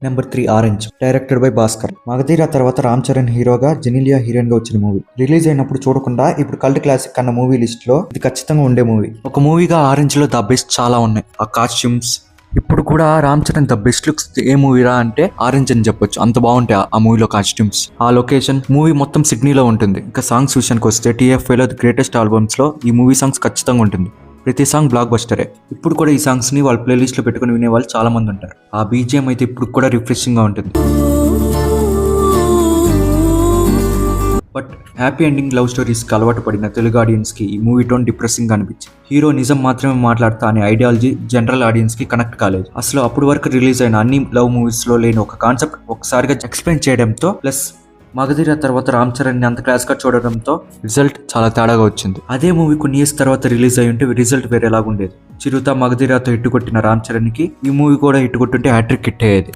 Number 3 orange, directed by Bhaskar. Magadheera తర్వాత రామ్ చరణ్ హీరోగా, Genelia heroine గా వచ్చిన మూవీ. రిలీజ్ అయినప్పుడు చూడకుండా ఇప్పుడు కల్ట్ క్లాసిక్ అన్న మూవీ లిస్ట్ లో ఇది ఖచ్చితంగా ఉండే మూవీ. ఒక మూవీగా ఆరెంజ్ లో ద బెస్ట్ చాలా ఉన్నాయి. ఆ కాస్ట్యూమ్స్, ఇప్పుడు కూడా Ram Charan the best looks ఏ మూవీరా అంటే ఆరెంజ్ అని చెప్పొచ్చు. అంత బాగుంటాయి ఆ మూవీలో కాస్ట్యూమ్స్, ఆ లొకేషన్. మూవీ మొత్తం సిడ్నీలో ఉంటుంది. ఇంకా సాంగ్స్ విషయానికి వస్తే TFA లో ది గ్రేటెస్ట్ ఆల్బమ్స్ లో ఈ మూవీ సాంగ్స్ ఖచ్చితంగా ఉంటుంది. ప్రతి సాంగ్ బ్లాక్ బస్టరే. ఇప్పుడు కూడా ఈ సాంగ్స్ ని వాళ్ళ ప్లేలిస్ట్ లో పెట్టుకుని వినే వాళ్ళు చాలా మంది ఉంటారు. ఆ BGM అయితే ఇప్పుడు కూడా రిఫ్రెషింగ్ గా ఉంటుంది. But happy ending love stories కి అలవాటు పడిన తెలుగు ఆడియన్స్ కి ఈ మూవీ టోన్ డిప్రెసింగ్ గా అనిపించింది. హీరో నిజం మాత్రమే మాట్లాడతా అనే ఐడియాలజీ జనరల్ ఆడియన్స్ కి కనెక్ట్ కాలేదు. అసలు అప్పటి వరకు రిలీజ్ అయిన అన్ని లవ్ మూవీస్ లో లేని ఒక కాన్సెప్ట్ ఒకసారిగా ఎక్స్ప్లెయిన్ చేయడంతో, ప్లస్ మగధీర తర్వాత రామ్ చరణ్ ని అంత క్లాస్ గా చూడడంతో రిజల్ట్ చాలా తేడాగా వచ్చింది. అదే మూవీ కొన్ని ఇయర్స్ తర్వాత రిలీజ్ అయి ఉంటే రిజల్ట్ వేరేలాగా ఉండేది. చిరుత, మగధీరతో హిట్ కొట్టిన రామ్ చరణ్ కి ఈ మూవీ కూడా హిట్ కొట్టుంటే హ్యాట్రిక్ హిట్ అయ్యేది.